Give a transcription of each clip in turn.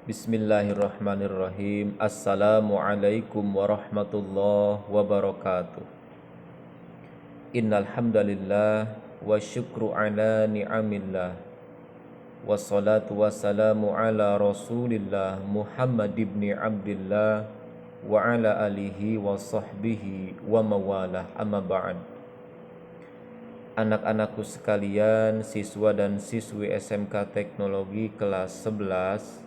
Bismillahirrahmanirrahim. Assalamualaikum warahmatullahi wabarakatuh. Innal hamdalillah wa syukru ala ni'amillah. Wassalatu wassalamu ala Rasulillah Muhammad ibn Abdillah wa ala alihi wa sahbihi wa mawalah. Amma ba'd. Anak-anakku sekalian, siswa dan siswi SMK Teknologi kelas 11,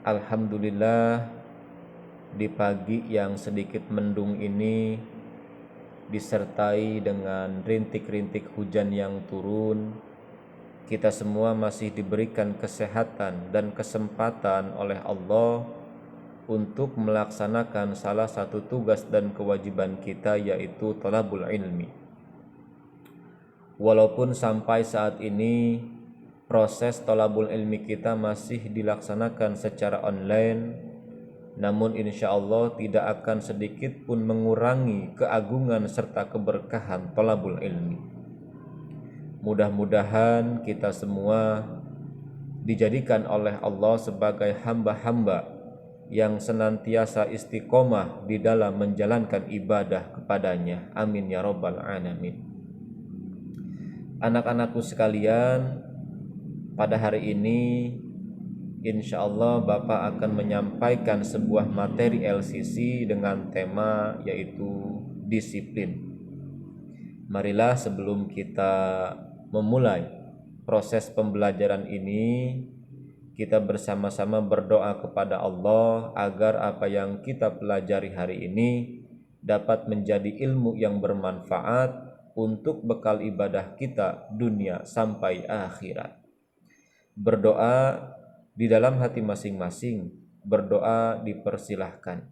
alhamdulillah di pagi yang sedikit mendung ini disertai dengan rintik-rintik hujan yang turun, kita semua masih diberikan kesehatan dan kesempatan oleh Allah untuk melaksanakan salah satu tugas dan kewajiban kita, yaitu thalabul ilmi. Walaupun sampai saat ini proses thalabul ilmi kita masih dilaksanakan secara online, namun insya Allah tidak akan sedikit pun mengurangi keagungan serta keberkahan thalabul ilmi. Mudah-mudahan kita semua dijadikan oleh Allah sebagai hamba-hamba yang senantiasa istiqomah di dalam menjalankan ibadah kepadanya. Amin ya rabbal alamin. Anak-anakku sekalian, pada hari ini insya Allah Bapak akan menyampaikan sebuah materi LCC dengan tema yaitu disiplin. Marilah sebelum kita memulai proses pembelajaran ini, kita bersama-sama berdoa kepada Allah agar apa yang kita pelajari hari ini dapat menjadi ilmu yang bermanfaat untuk bekal ibadah kita dunia sampai akhirat. Berdoa di dalam hati masing-masing, berdoa dipersilahkan.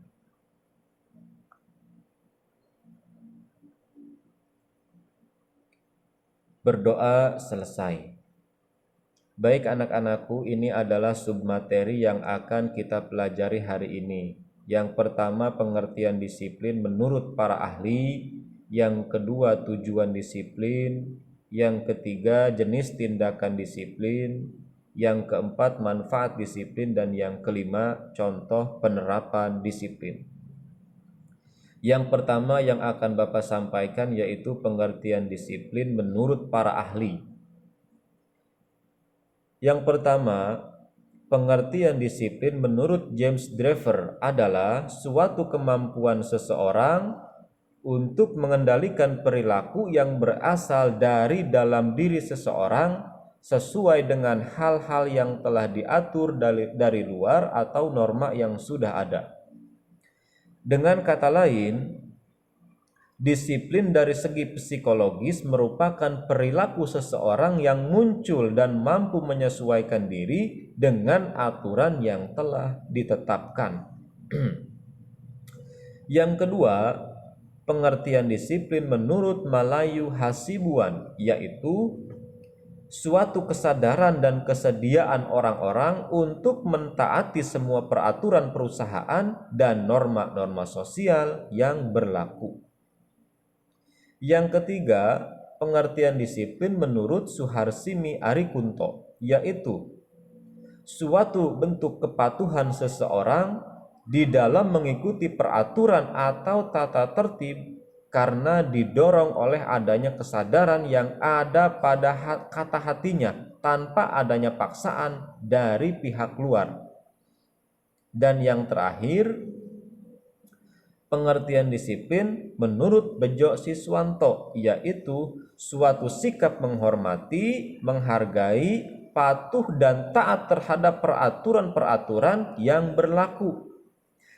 Berdoa selesai. Baik anak-anakku, ini adalah submateri yang akan kita pelajari hari ini. Yang pertama, pengertian disiplin menurut para ahli. Yang kedua, tujuan disiplin. Yang ketiga, jenis tindakan disiplin. Yang keempat, manfaat disiplin. Dan yang kelima, contoh penerapan disiplin. Yang pertama yang akan Bapak sampaikan yaitu pengertian disiplin menurut para ahli. Yang pertama, pengertian disiplin menurut James Driver adalah suatu kemampuan seseorang untuk mengendalikan perilaku yang berasal dari dalam diri seseorang sesuai dengan hal-hal yang telah diatur dari luar atau norma yang sudah ada. Dengan kata lain, disiplin dari segi psikologis merupakan perilaku seseorang yang muncul dan mampu menyesuaikan diri dengan aturan yang telah ditetapkan. Yang kedua, pengertian disiplin menurut Malayu Hasibuan yaitu suatu kesadaran dan kesediaan orang-orang untuk mentaati semua peraturan perusahaan dan norma-norma sosial yang berlaku. Yang ketiga, pengertian disiplin menurut Suharsini Arikunto yaitu suatu bentuk kepatuhan seseorang di dalam mengikuti peraturan atau tata tertib karena didorong oleh adanya kesadaran yang ada pada kata hatinya tanpa adanya paksaan dari pihak luar. Dan yang terakhir, pengertian disiplin menurut Bejo Siswanto yaitu suatu sikap menghormati, menghargai, patuh dan taat terhadap peraturan-peraturan yang berlaku,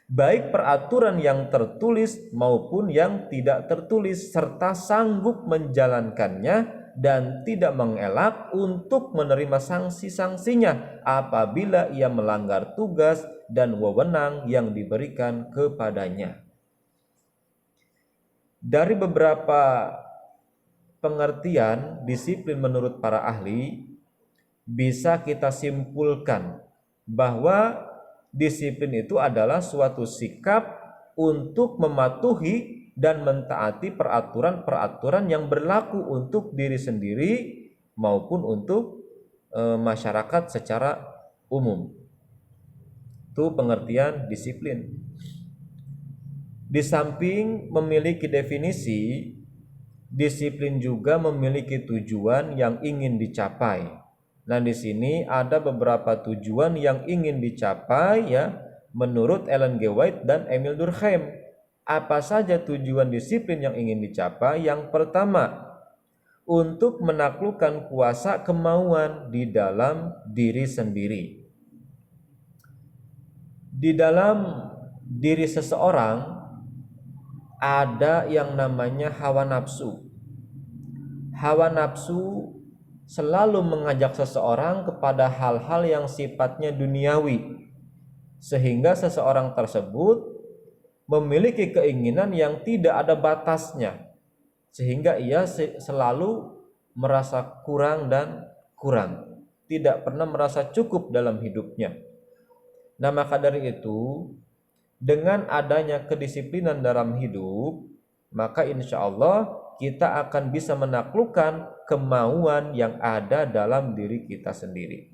baik peraturan yang tertulis maupun yang tidak tertulis, serta sanggup menjalankannya dan tidak mengelak untuk menerima sanksi-sanksinya apabila ia melanggar tugas dan wewenang yang diberikan kepadanya. Dari beberapa pengertian disiplin menurut para ahli, bisa kita simpulkan bahwa disiplin itu adalah suatu sikap untuk mematuhi dan mentaati peraturan-peraturan yang berlaku untuk diri sendiri maupun untuk masyarakat secara umum. Itu pengertian disiplin. Di samping memiliki definisi, disiplin juga memiliki tujuan yang ingin dicapai. Nah, di sini ada beberapa tujuan yang ingin dicapai ya menurut Ellen G. White dan Emil Durkheim. Apa saja tujuan disiplin yang ingin dicapai? Yang pertama, untuk menaklukkan kuasa kemauan di dalam diri sendiri. Di dalam diri seseorang ada yang namanya hawa nafsu. Hawa nafsu selalu mengajak seseorang kepada hal-hal yang sifatnya duniawi, sehingga seseorang tersebut memiliki keinginan yang tidak ada batasnya, sehingga ia selalu merasa kurang dan kurang, tidak pernah merasa cukup dalam hidupnya. Nah, maka dari itu, dengan adanya kedisiplinan dalam hidup, maka insya Allah kita akan bisa menaklukkan kemauan yang ada dalam diri kita sendiri.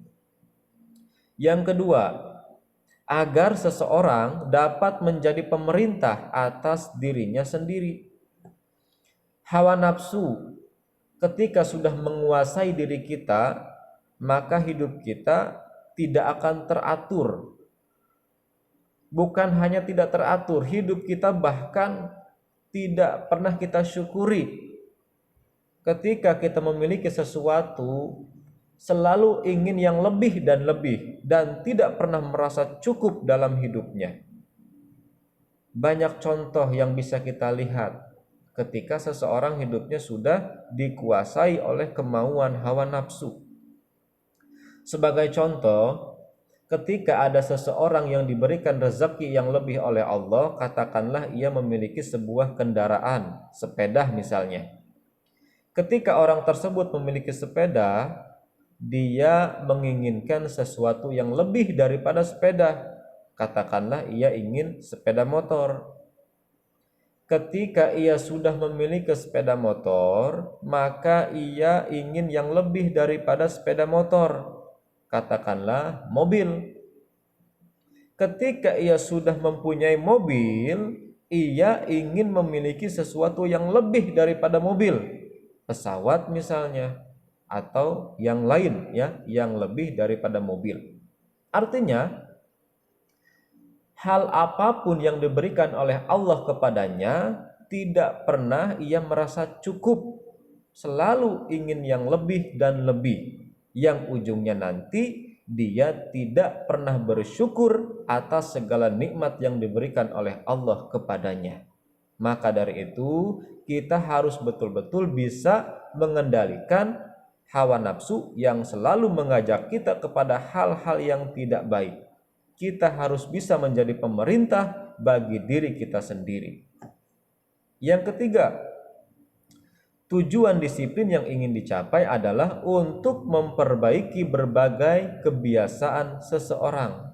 Yang kedua, agar seseorang dapat menjadi pemerintah atas dirinya sendiri. Hawa nafsu ketika sudah menguasai diri kita, maka hidup kita tidak akan teratur. Bukan hanya tidak teratur, hidup kita bahkan tidak pernah kita syukuri. Ketika kita memiliki sesuatu, selalu ingin yang lebih dan tidak pernah merasa cukup dalam hidupnya. Banyak contoh yang bisa kita lihat ketika seseorang hidupnya sudah dikuasai oleh kemauan hawa nafsu. Sebagai contoh, ketika ada seseorang yang diberikan rezeki yang lebih oleh Allah, katakanlah ia memiliki sebuah kendaraan, sepeda misalnya. Ketika orang tersebut memiliki sepeda, dia menginginkan sesuatu yang lebih daripada sepeda. Katakanlah ia ingin sepeda motor. Ketika ia sudah memiliki sepeda motor, maka ia ingin yang lebih daripada sepeda motor. Katakanlah mobil. Ketika ia sudah mempunyai mobil, ia ingin memiliki sesuatu yang lebih daripada mobil, pesawat misalnya, atau yang lain ya, yang lebih daripada mobil. Artinya, hal apapun yang diberikan oleh Allah kepadanya, tidak pernah ia merasa cukup, selalu ingin yang lebih dan lebih, yang ujungnya nanti dia tidak pernah bersyukur atas segala nikmat yang diberikan oleh Allah kepadanya. Maka dari itu, kita harus betul-betul bisa mengendalikan hawa nafsu yang selalu mengajak kita kepada hal-hal yang tidak baik. Kita harus bisa menjadi pemerintah bagi diri kita sendiri. Yang ketiga, tujuan disiplin yang ingin dicapai adalah untuk memperbaiki berbagai kebiasaan seseorang.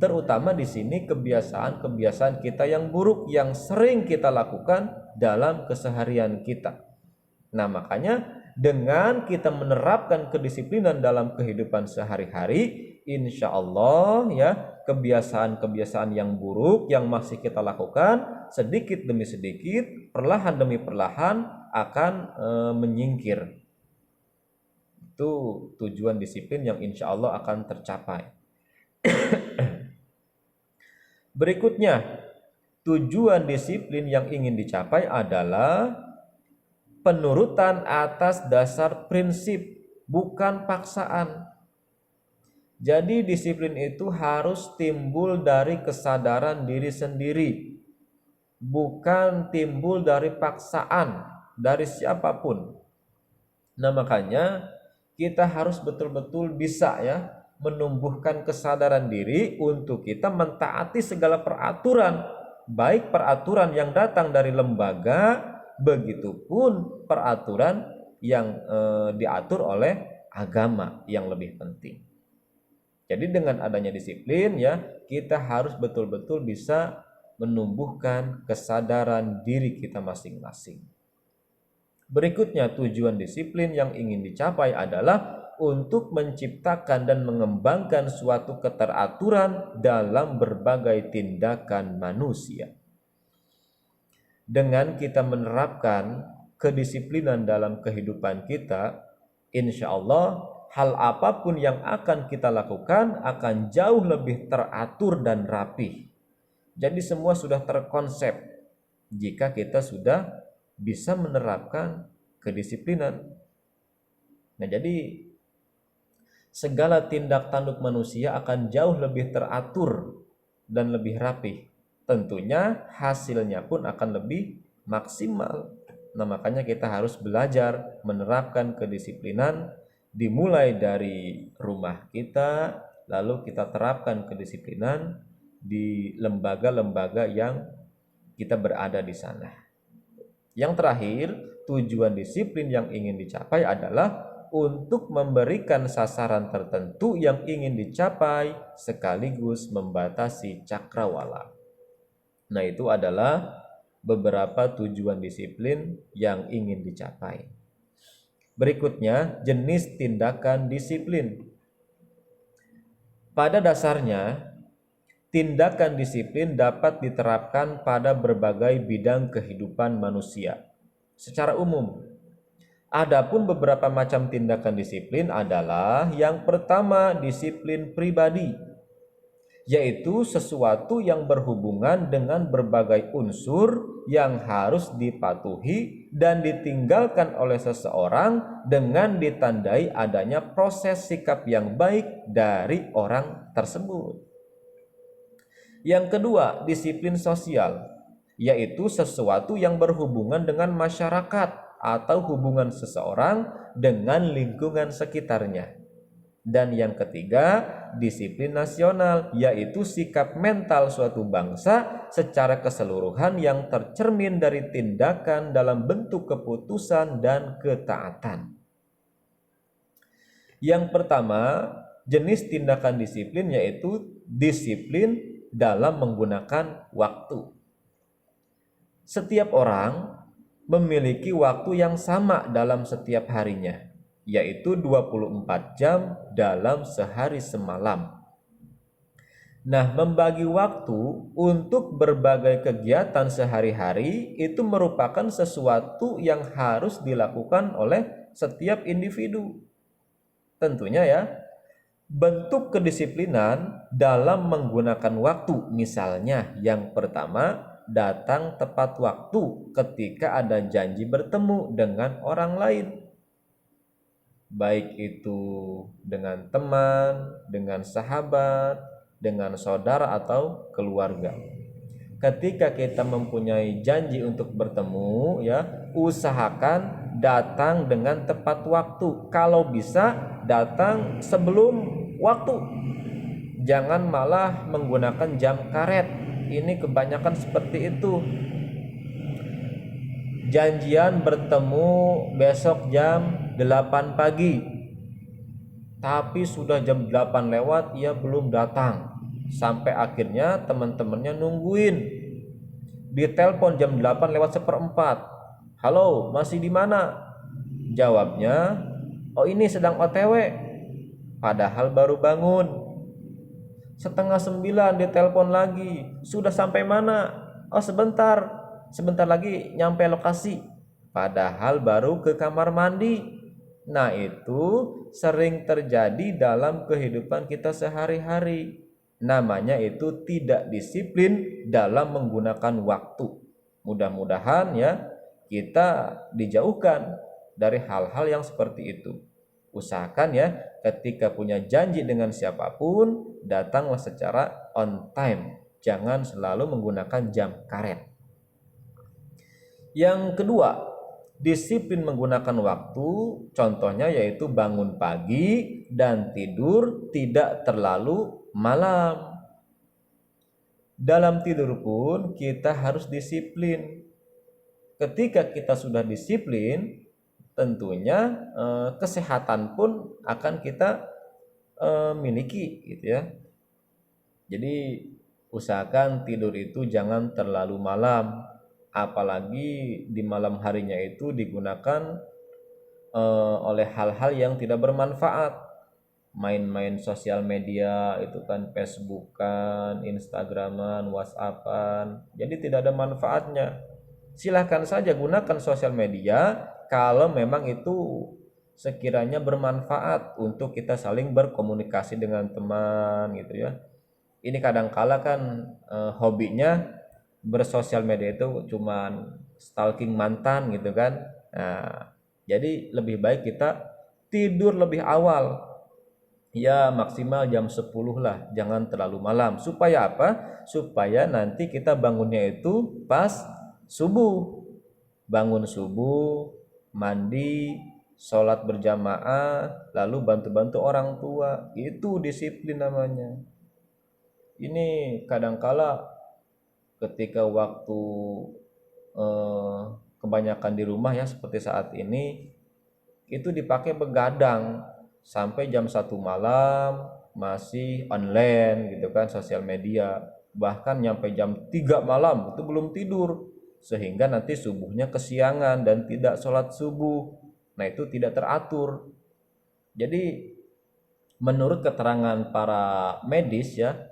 Terutama di sini kebiasaan-kebiasaan kita yang buruk yang sering kita lakukan dalam keseharian kita. Nah, makanya dengan kita menerapkan kedisiplinan dalam kehidupan sehari-hari, insya Allah ya, kebiasaan-kebiasaan yang buruk yang masih kita lakukan sedikit demi sedikit, perlahan demi perlahan akan menyingkir. Itu tujuan disiplin yang insya Allah akan tercapai. Berikutnya, tujuan disiplin yang ingin dicapai adalah penurutan atas dasar prinsip, bukan paksaan. Jadi disiplin itu harus timbul dari kesadaran diri sendiri, bukan timbul dari paksaan dari siapapun. Nah, makanya kita harus betul-betul bisa ya menumbuhkan kesadaran diri untuk kita mentaati segala peraturan, baik peraturan yang datang dari lembaga, begitupun peraturan yang diatur oleh agama yang lebih penting. Jadi dengan adanya disiplin ya, kita harus betul-betul bisa menumbuhkan kesadaran diri kita masing-masing. Berikutnya, tujuan disiplin yang ingin dicapai adalah untuk menciptakan dan mengembangkan suatu keteraturan dalam berbagai tindakan manusia. Dengan kita menerapkan kedisiplinan dalam kehidupan kita, insya Allah hal apapun yang akan kita lakukan akan jauh lebih teratur dan rapih. Jadi semua sudah terkonsep jika kita sudah bisa menerapkan kedisiplinan. Nah, jadi segala tindak tanduk manusia akan jauh lebih teratur dan lebih rapih. Tentunya hasilnya pun akan lebih maksimal. Nah, makanya kita harus belajar menerapkan kedisiplinan dimulai dari rumah kita, lalu kita terapkan kedisiplinan di lembaga-lembaga yang kita berada di sana. Yang terakhir, tujuan disiplin yang ingin dicapai adalah untuk memberikan sasaran tertentu yang ingin dicapai sekaligus membatasi cakrawala. Nah, itu adalah beberapa tujuan disiplin yang ingin dicapai. Berikutnya, jenis tindakan disiplin. Pada dasarnya, tindakan disiplin dapat diterapkan pada berbagai bidang kehidupan manusia secara umum. Adapun beberapa macam tindakan disiplin adalah yang pertama, disiplin pribadi, yaitu sesuatu yang berhubungan dengan berbagai unsur yang harus dipatuhi dan ditinggalkan oleh seseorang dengan ditandai adanya proses sikap yang baik dari orang tersebut. Yang kedua, disiplin sosial, yaitu sesuatu yang berhubungan dengan masyarakat atau hubungan seseorang dengan lingkungan sekitarnya. Dan yang ketiga, disiplin nasional, yaitu sikap mental suatu bangsa secara keseluruhan yang tercermin dari tindakan dalam bentuk keputusan dan ketaatan. Yang pertama, jenis tindakan disiplin yaitu disiplin dalam menggunakan waktu. Setiap orang memiliki waktu yang sama dalam setiap harinya, yaitu 24 jam dalam sehari semalam. Nah, membagi waktu untuk berbagai kegiatan sehari-hari itu merupakan sesuatu yang harus dilakukan oleh setiap individu. Tentunya ya, bentuk kedisiplinan dalam menggunakan waktu, misalnya yang pertama, datang tepat waktu ketika ada janji bertemu dengan orang lain, baik itu dengan teman, dengan sahabat, dengan saudara atau keluarga. Ketika kita mempunyai janji untuk bertemu, ya, usahakan datang dengan tepat waktu. Kalau bisa datang sebelum waktu. Jangan malah menggunakan jam karet. Ini kebanyakan seperti itu. Janjian bertemu besok jam 8 pagi. Tapi sudah jam 8 lewat, ia belum datang. Sampai akhirnya teman-temannya nungguin. Ditelepon jam 8 lewat seperempat. Halo, masih di mana? Jawabnya, oh ini sedang OTW. Padahal baru bangun. Setengah 9 ditelepon lagi. Sudah sampai mana? Oh sebentar lagi nyampe lokasi. Padahal baru ke kamar mandi. Nah, itu sering terjadi dalam kehidupan kita sehari-hari. Namanya itu tidak disiplin dalam menggunakan waktu. Mudah-mudahan ya kita dijauhkan dari hal-hal yang seperti itu. Usahakan ya ketika punya janji dengan siapapun, datanglah secara on time. Jangan selalu menggunakan jam karet. Yang kedua, disiplin menggunakan waktu, contohnya yaitu bangun pagi dan tidur tidak terlalu malam. Dalam tidur pun kita harus disiplin. Ketika kita sudah disiplin, tentunya kesehatan pun akan kita miliki gitu ya. Jadi usahakan tidur itu jangan terlalu malam, apalagi di malam harinya itu digunakan oleh hal-hal yang tidak bermanfaat. Main-main sosial media itu kan, Facebookan, Instagraman, WhatsAppan, jadi tidak ada manfaatnya. Silahkan saja gunakan sosial media kalau memang itu sekiranya bermanfaat untuk kita saling berkomunikasi dengan teman gitu ya. Ini kadangkala kan hobinya bersosial media itu cuman stalking mantan gitu kan. Nah, jadi lebih baik kita tidur lebih awal. Ya maksimal jam 10 lah, jangan terlalu malam. Supaya apa? Supaya nanti kita bangunnya itu pas subuh. Bangun subuh, mandi, sholat berjamaah, lalu bantu-bantu orang tua. Itu disiplin namanya. Ini kadangkala ketika waktu eh, kebanyakan di rumah ya seperti saat ini, itu dipakai begadang sampai jam 1 malam masih online gitu kan, sosial media, bahkan nyampe jam 3 malam itu belum tidur, sehingga nanti subuhnya kesiangan dan tidak sholat subuh. Nah itu tidak teratur. Jadi menurut keterangan para medis ya,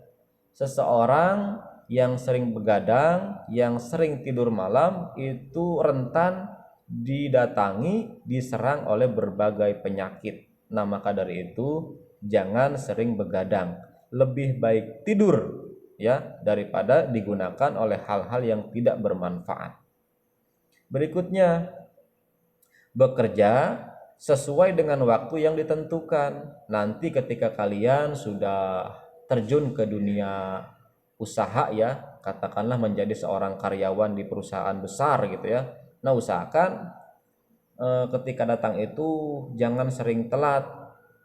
seseorang yang sering begadang, yang sering tidur malam itu rentan didatangi, diserang oleh berbagai penyakit. Nah, maka dari itu jangan sering begadang. Lebih baik tidur ya daripada digunakan oleh hal-hal yang tidak bermanfaat. Berikutnya, bekerja sesuai dengan waktu yang ditentukan. Nanti ketika kalian sudah terjun ke dunia usaha ya, katakanlah menjadi seorang karyawan di perusahaan besar gitu ya. Nah, usahakan ketika datang itu jangan sering telat.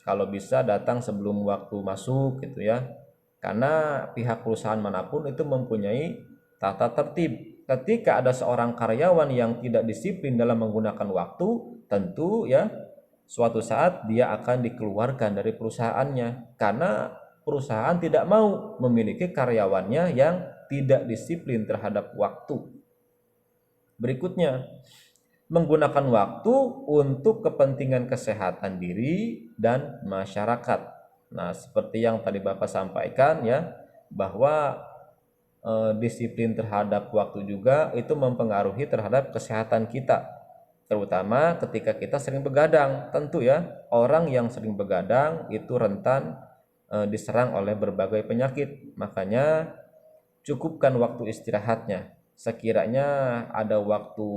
Kalau bisa datang sebelum waktu masuk gitu ya. Karena pihak perusahaan manapun itu mempunyai tata tertib. Ketika ada seorang karyawan yang tidak disiplin dalam menggunakan waktu, tentu ya suatu saat dia akan dikeluarkan dari perusahaannya, karena perusahaan tidak mau memiliki karyawannya yang tidak disiplin terhadap waktu. Berikutnya, menggunakan waktu untuk kepentingan kesehatan diri dan masyarakat. Nah, seperti yang tadi Bapak sampaikan ya, bahwa disiplin terhadap waktu juga itu mempengaruhi terhadap kesehatan kita, terutama ketika kita sering begadang. Tentu ya, orang yang sering begadang itu rentan diserang oleh berbagai penyakit. Makanya cukupkan waktu istirahatnya. Sekiranya ada waktu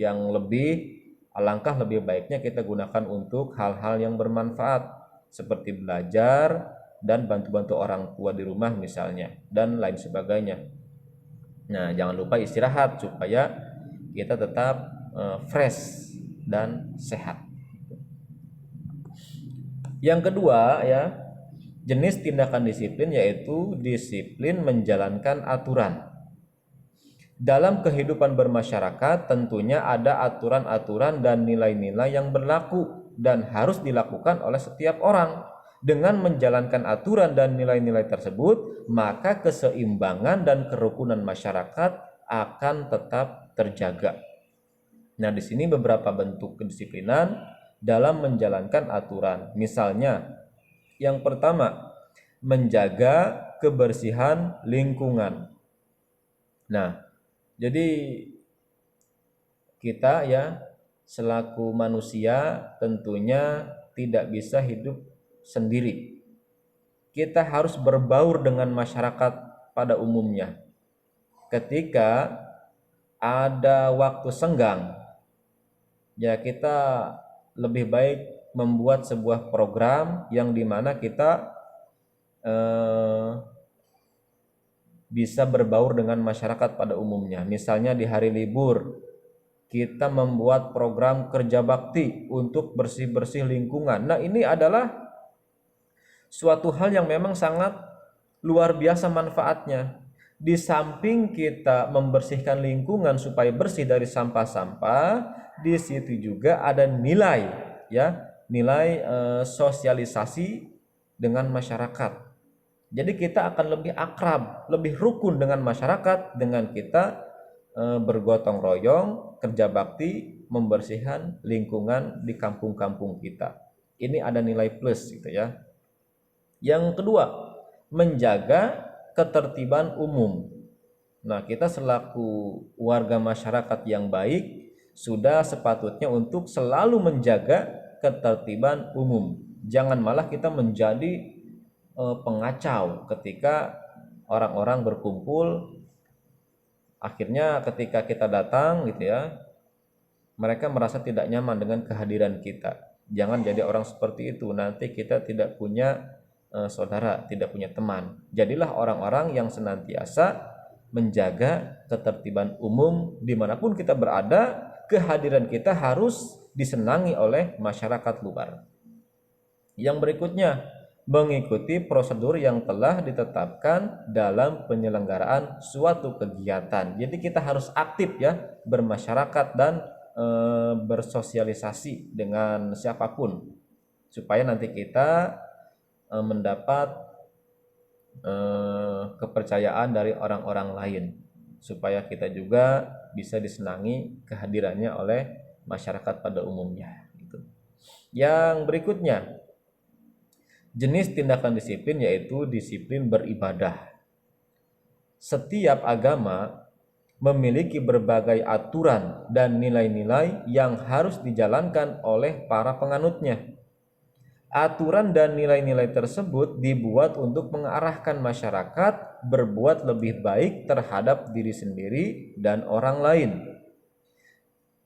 yang lebih, alangkah lebih baiknya kita gunakan untuk hal-hal yang bermanfaat seperti belajar dan bantu-bantu orang tua di rumah misalnya, dan lain sebagainya. Nah, jangan lupa istirahat supaya kita tetap fresh dan sehat. Yang kedua ya, jenis tindakan disiplin yaitu disiplin menjalankan aturan. Dalam kehidupan bermasyarakat tentunya ada aturan-aturan dan nilai-nilai yang berlaku dan harus dilakukan oleh setiap orang. Dengan menjalankan aturan dan nilai-nilai tersebut, maka keseimbangan dan kerukunan masyarakat akan tetap terjaga. Nah, di sini beberapa bentuk kedisiplinan dalam menjalankan aturan. Misalnya, yang pertama, menjaga kebersihan lingkungan. Nah, jadi kita ya selaku manusia tentunya tidak bisa hidup sendiri. Kita harus berbaur dengan masyarakat pada umumnya. Ketika ada waktu senggang, ya kita lebih baik membuat sebuah program yang dimana kita bisa berbaur dengan masyarakat pada umumnya. Misalnya di hari libur, kita membuat program kerja bakti untuk bersih-bersih lingkungan. Nah, ini adalah suatu hal yang memang sangat luar biasa manfaatnya. Di samping kita membersihkan lingkungan supaya bersih dari sampah-sampah, di situ juga ada nilai ya, nilai sosialisasi dengan masyarakat. Jadi kita akan lebih akrab, lebih rukun dengan masyarakat dengan kita bergotong royong, kerja bakti membersihkan lingkungan di kampung-kampung kita. Ini ada nilai plus gitu ya. Yang kedua, menjaga ketertiban umum. Nah, kita selaku warga masyarakat yang baik sudah sepatutnya untuk selalu menjaga ketertiban umum. Jangan malah kita menjadi pengacau ketika orang-orang berkumpul. Akhirnya ketika kita datang gitu ya, mereka merasa tidak nyaman dengan kehadiran kita. Jangan jadi orang seperti itu. Nanti kita tidak punya saudara, tidak punya teman. Jadilah orang-orang yang senantiasa menjaga ketertiban umum dimanapun kita berada. Kehadiran kita harus disenangi oleh masyarakat luar. Yang berikutnya, mengikuti prosedur yang telah ditetapkan dalam penyelenggaraan suatu kegiatan. Jadi kita harus aktif ya bermasyarakat dan bersosialisasi dengan siapapun supaya nanti kita mendapat kepercayaan dari orang-orang lain, supaya kita juga bisa disenangi kehadirannya oleh masyarakat pada umumnya gitu. Yang berikutnya, jenis tindakan disiplin yaitu disiplin beribadah. Setiap agama memiliki berbagai aturan dan nilai-nilai yang harus dijalankan oleh para penganutnya. Aturan dan nilai-nilai tersebut dibuat untuk mengarahkan masyarakat berbuat lebih baik terhadap diri sendiri dan orang lain.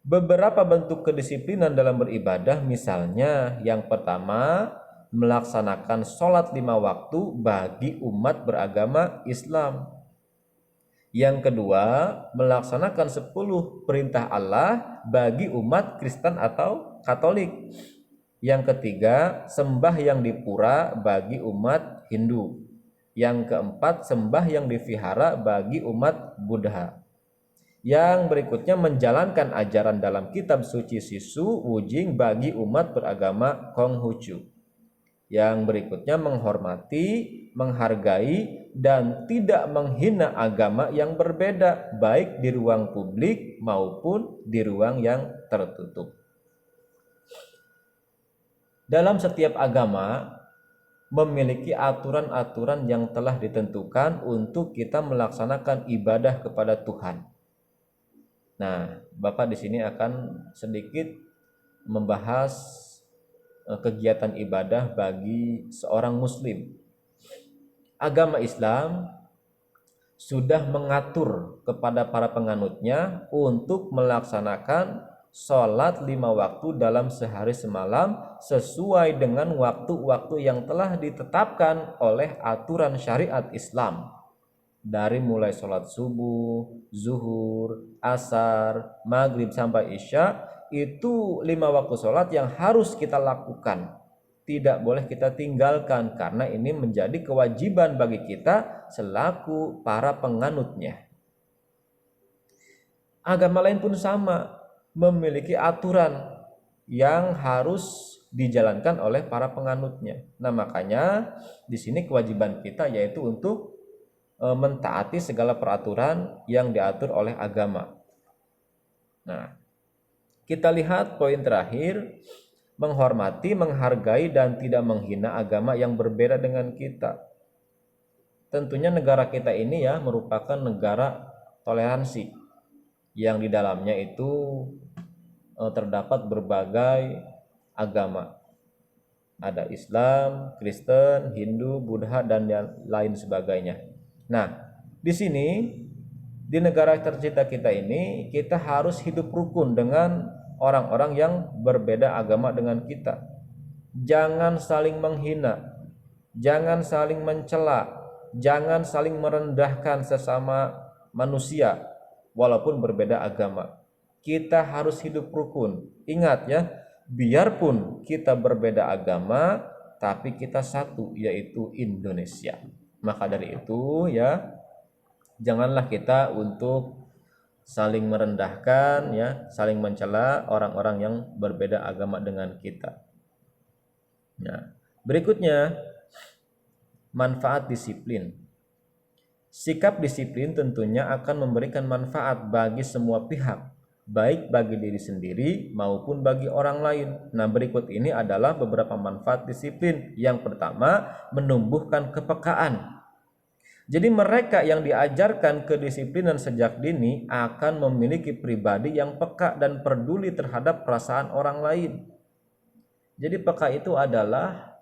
Beberapa bentuk kedisiplinan dalam beribadah, misalnya yang pertama, melaksanakan sholat 5 waktu bagi umat beragama Islam. Yang kedua, melaksanakan 10 perintah Allah bagi umat Kristen atau Katolik. Yang ketiga, sembahyang di pura bagi umat Hindu. Yang keempat, sembahyang di vihara bagi umat Buddha. Yang berikutnya, menjalankan ajaran dalam kitab suci Sisu Wujing bagi umat beragama Konghucu. Yang berikutnya, menghormati, menghargai, dan tidak menghina agama yang berbeda, baik di ruang publik maupun di ruang yang tertutup. Dalam setiap agama memiliki aturan-aturan yang telah ditentukan untuk kita melaksanakan ibadah kepada Tuhan. Nah, Bapak di sini akan sedikit membahas kegiatan ibadah bagi seorang muslim. Agama Islam sudah mengatur kepada para penganutnya untuk melaksanakan sholat 5 waktu dalam sehari semalam sesuai dengan waktu-waktu yang telah ditetapkan oleh aturan syariat Islam. Dari mulai sholat subuh, zuhur, asar, maghrib sampai isya, itu 5 waktu sholat yang harus kita lakukan, tidak boleh kita tinggalkan, karena ini menjadi kewajiban bagi kita selaku para penganutnya. Agama lain pun sama, memiliki aturan yang harus dijalankan oleh para penganutnya. Nah, makanya di sini kewajiban kita yaitu untuk mentaati segala peraturan yang diatur oleh agama. Nah, kita lihat poin terakhir, menghormati, menghargai, dan tidak menghina agama yang berbeda dengan kita. Tentunya negara kita ini ya merupakan negara toleransi yang di dalamnya itu terdapat berbagai agama. Ada Islam, Kristen, Hindu, Buddha, dan yang lain sebagainya. Nah, di sini di negara tercinta kita ini kita harus hidup rukun dengan orang-orang yang berbeda agama dengan kita. Jangan saling menghina, jangan saling mencela, jangan saling merendahkan sesama manusia walaupun berbeda agama. Kita harus hidup rukun. Ingat ya, biarpun kita berbeda agama, tapi kita satu, yaitu Indonesia. Maka dari itu ya, janganlah kita untuk saling merendahkan ya, saling mencela orang-orang yang berbeda agama dengan kita. Nah, berikutnya manfaat disiplin. Sikap disiplin tentunya akan memberikan manfaat bagi semua pihak, baik bagi diri sendiri maupun bagi orang lain. Nah, berikut ini adalah beberapa manfaat disiplin. Yang pertama, menumbuhkan kepekaan. Jadi mereka yang diajarkan kedisiplinan sejak dini akan memiliki pribadi yang peka dan peduli terhadap perasaan orang lain. Jadi peka itu adalah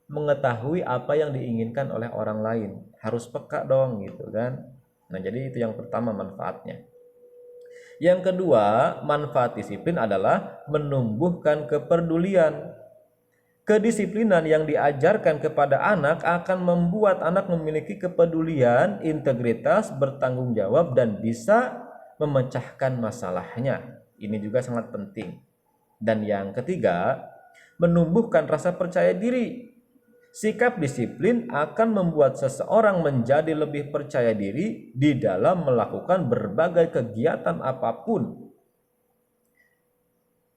mengetahui apa yang diinginkan oleh orang lain. Harus peka dong gitu kan. Nah, jadi itu yang pertama manfaatnya. Yang kedua, manfaat disiplin adalah menumbuhkan kepedulian. Kedisiplinan yang diajarkan kepada anak akan membuat anak memiliki kepedulian, integritas, bertanggung jawab, dan bisa memecahkan masalahnya. Ini juga sangat penting. Dan yang ketiga, menumbuhkan rasa percaya diri. Sikap disiplin akan membuat seseorang menjadi lebih percaya diri di dalam melakukan berbagai kegiatan apapun.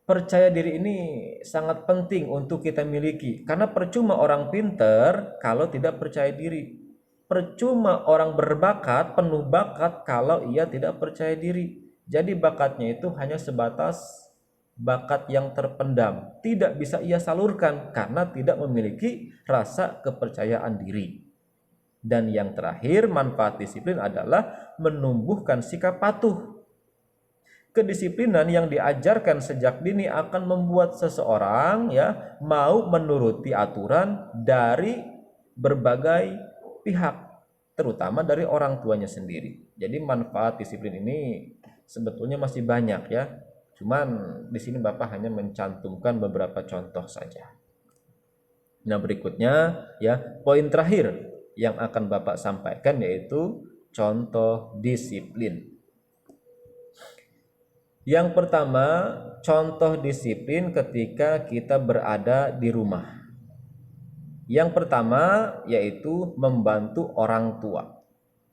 Percaya diri ini sangat penting untuk kita miliki, karena percuma orang pinter kalau tidak percaya diri. Percuma orang berbakat, penuh bakat kalau ia tidak percaya diri. Jadi bakatnya itu hanya sebatas bakat yang terpendam, tidak bisa ia salurkan karena tidak memiliki rasa kepercayaan diri. Dan yang terakhir, manfaat disiplin adalah menumbuhkan sikap patuh. Kedisiplinan yang diajarkan sejak dini akan membuat seseorang mau menuruti aturan dari berbagai pihak, terutama dari orang tuanya sendiri. Jadi manfaat disiplin ini sebetulnya masih banyak ya. Cuman di sini Bapak hanya mencantumkan beberapa contoh saja. Nah, berikutnya poin terakhir yang akan Bapak sampaikan yaitu contoh disiplin. Yang pertama, contoh disiplin ketika kita berada di rumah. Yang pertama yaitu membantu orang tua.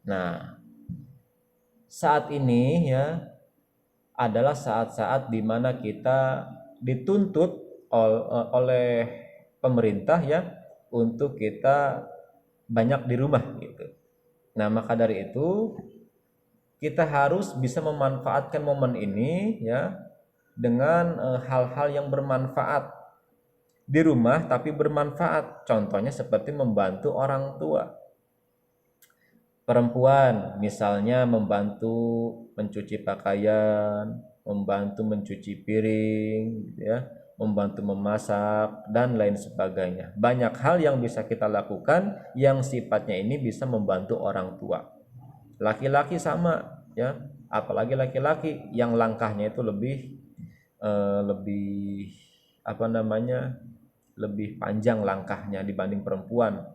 Nah, saat ini adalah saat-saat di mana kita dituntut oleh pemerintah untuk kita banyak di rumah gitu. Nah, maka dari itu kita harus bisa memanfaatkan momen ini dengan hal-hal yang bermanfaat di rumah tapi bermanfaat. Contohnya seperti membantu orang tua. Perempuan misalnya membantu mencuci pakaian, membantu mencuci piring membantu memasak dan lain sebagainya. Banyak hal yang bisa kita lakukan yang sifatnya ini bisa membantu orang tua. Laki-laki sama apalagi laki-laki yang langkahnya itu lebih lebih panjang langkahnya dibanding perempuan.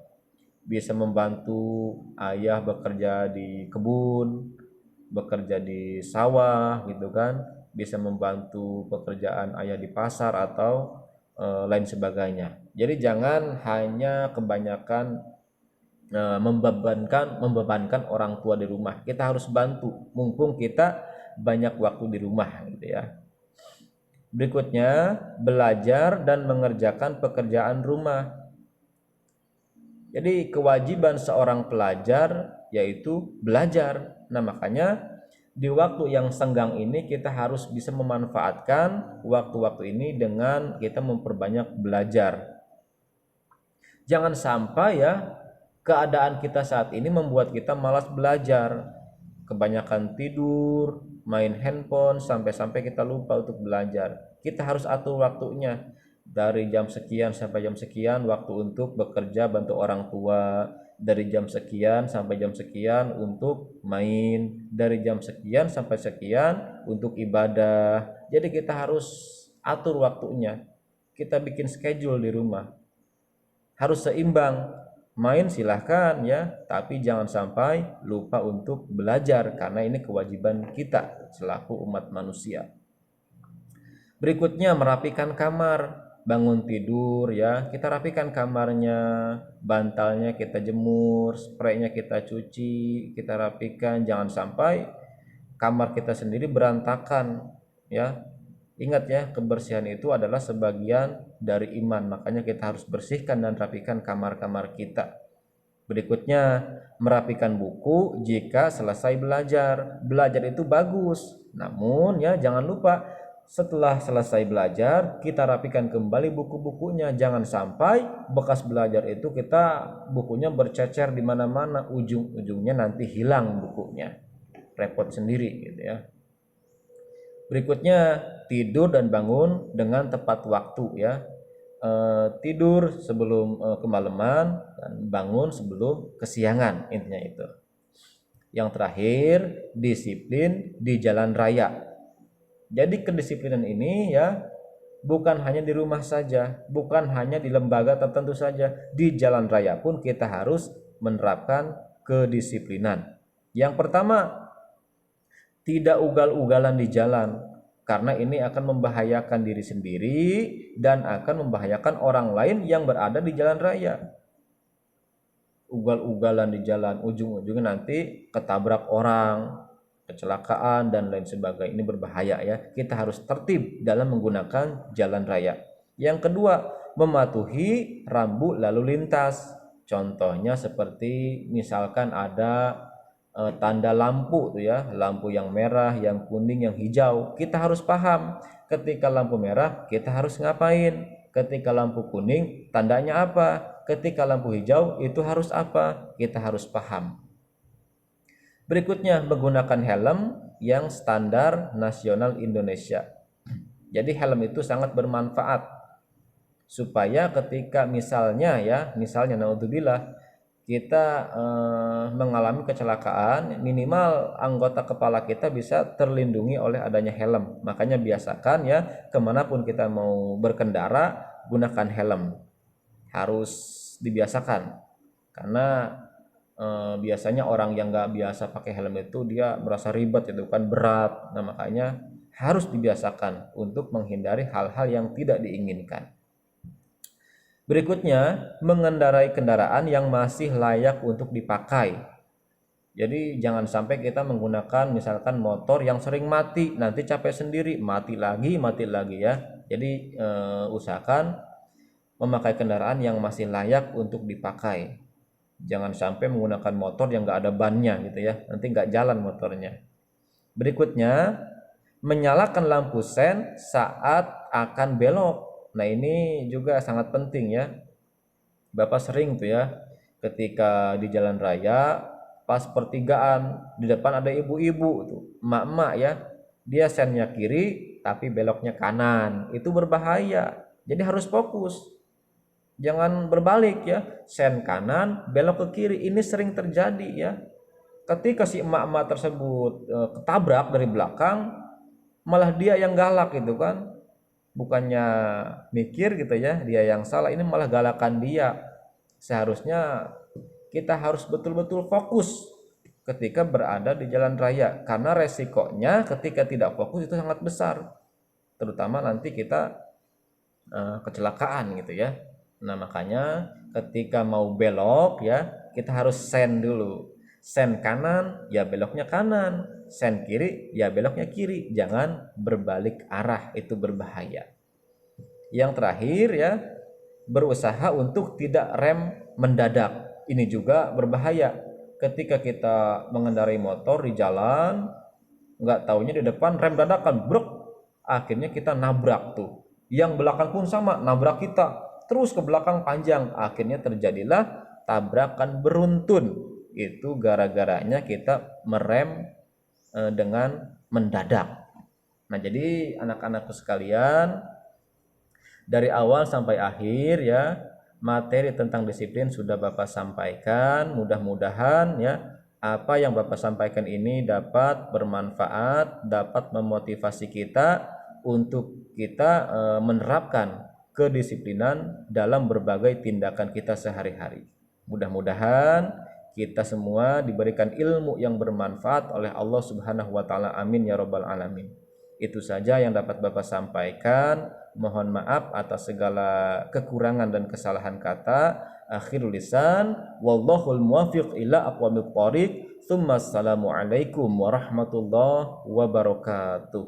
Bisa membantu ayah bekerja di kebun, bekerja di sawah gitu kan, bisa membantu pekerjaan ayah di pasar atau lain sebagainya. Jadi jangan hanya kebanyakan membebankan orang tua di rumah. Kita harus bantu mumpung kita banyak waktu di rumah gitu ya. Berikutnya, belajar dan mengerjakan pekerjaan rumah. Jadi kewajiban seorang pelajar yaitu belajar. Nah, makanya di waktu yang senggang ini kita harus bisa memanfaatkan waktu-waktu ini dengan kita memperbanyak belajar. Jangan sampai keadaan kita saat ini membuat kita malas belajar. Kebanyakan tidur, main handphone, sampai-sampai kita lupa untuk belajar. Kita harus atur waktunya. Dari jam sekian sampai jam sekian waktu untuk bekerja bantu orang tua. Dari jam sekian sampai jam sekian untuk main. Dari jam sekian sampai sekian untuk ibadah. Jadi kita harus atur waktunya. Kita bikin schedule di rumah. Harus seimbang. Main silahkan tapi jangan sampai lupa untuk belajar karena ini kewajiban kita selaku umat manusia. Berikutnya, merapikan kamar. Bangun tidur kita rapikan kamarnya, bantalnya kita jemur, spraynya kita cuci, kita rapikan. Jangan sampai kamar kita sendiri berantakan Ingat kebersihan itu adalah sebagian dari iman. Makanya kita harus bersihkan dan rapikan kamar-kamar kita. Berikutnya, merapikan buku jika selesai belajar. Belajar itu bagus, namun ya jangan lupa setelah selesai belajar kita rapikan kembali buku-bukunya. Jangan sampai bekas belajar itu bukunya bercecer di mana-mana, ujung-ujungnya nanti hilang bukunya. Repot sendiri gitu ya. Berikutnya, tidur dan bangun dengan tepat waktu ya. Tidur sebelum kemalaman dan bangun sebelum kesiangan, intinya itu. Yang terakhir, disiplin di jalan raya. Jadi kedisiplinan ini ya bukan hanya di rumah saja, bukan hanya di lembaga tertentu saja, di jalan raya pun kita harus menerapkan kedisiplinan. Yang pertama, tidak ugal-ugalan di jalan, karena ini akan membahayakan diri sendiri dan akan membahayakan orang lain yang berada di jalan raya. Ugal-ugalan di jalan, ujung-ujungnya nanti ketabrak orang, kecelakaan dan lain sebagainya. Ini berbahaya ya. Kita harus tertib dalam menggunakan jalan raya. Yang kedua, mematuhi rambu lalu lintas. Contohnya seperti misalkan ada tanda lampu tuh ya, lampu yang merah, yang kuning, yang hijau. Kita harus paham ketika lampu merah kita harus ngapain, ketika lampu kuning tandanya apa, ketika lampu hijau itu harus apa, kita harus paham. Berikutnya, menggunakan helm yang standar nasional Indonesia. Jadi helm itu sangat bermanfaat supaya ketika misalnya naudzubillah kita mengalami kecelakaan, minimal anggota kepala kita bisa terlindungi oleh adanya helm. Makanya biasakan ya, kemanapun kita mau berkendara, gunakan helm. Harus dibiasakan, karena biasanya orang yang nggak biasa pakai helm itu dia merasa ribet, itu kan berat. Nah makanya harus dibiasakan untuk menghindari hal-hal yang tidak diinginkan. Berikutnya, mengendarai kendaraan yang masih layak untuk dipakai. Jadi jangan sampai kita menggunakan misalkan motor yang sering mati, nanti capek sendiri, mati lagi ya. Jadi usahakan memakai kendaraan yang masih layak untuk dipakai. Jangan sampai menggunakan motor yang nggak ada bannya gitu ya, nanti nggak jalan motornya. Berikutnya, menyalakan lampu sen saat akan belok. Nah ini juga sangat penting ya. Bapak sering tuh ya, ketika di jalan raya pas pertigaan di depan ada ibu-ibu tuh, emak-emak ya, dia sennya kiri tapi beloknya kanan. Itu berbahaya. Jadi harus fokus. Jangan berbalik ya, sen kanan belok ke kiri. Ini sering terjadi ya. Ketika si emak-emak tersebut ketabrak dari belakang, malah dia yang galak gitu kan. Bukannya mikir gitu ya, dia yang salah, ini malah galakan dia. Seharusnya kita harus betul-betul fokus ketika berada di jalan raya, karena resikonya ketika tidak fokus itu sangat besar, terutama nanti kita kecelakaan gitu ya. Nah makanya ketika mau belok ya, kita harus sen dulu. Sen kanan ya beloknya kanan, sen kiri ya beloknya kiri, jangan berbalik arah, itu berbahaya. Yang terakhir ya, berusaha untuk tidak rem mendadak. Ini juga berbahaya. Ketika kita mengendarai motor di jalan, nggak taunya di depan rem dadakan, brok, akhirnya kita nabrak tuh. Yang belakang pun sama, nabrak kita, terus ke belakang panjang, akhirnya terjadilah tabrakan beruntun. Itu gara-garanya kita merem dengan mendadak. Nah jadi anak-anakku sekalian, dari awal sampai akhir ya, materi tentang disiplin sudah Bapak sampaikan. Mudah-mudahan ya apa yang Bapak sampaikan ini dapat bermanfaat, dapat memotivasi kita untuk kita menerapkan kedisiplinan dalam berbagai tindakan kita sehari-hari. Mudah-mudahan kita semua diberikan ilmu yang bermanfaat oleh Allah Subhanahu wa taala. Amin ya rabbal alamin. Itu saja yang dapat Bapak sampaikan. Mohon maaf atas segala kekurangan dan kesalahan kata. Akhirul lisan, wallahul muwaffiq ila aqwamit thoriq. Tsumma assalamu alaikum warahmatullahi wabarakatuh.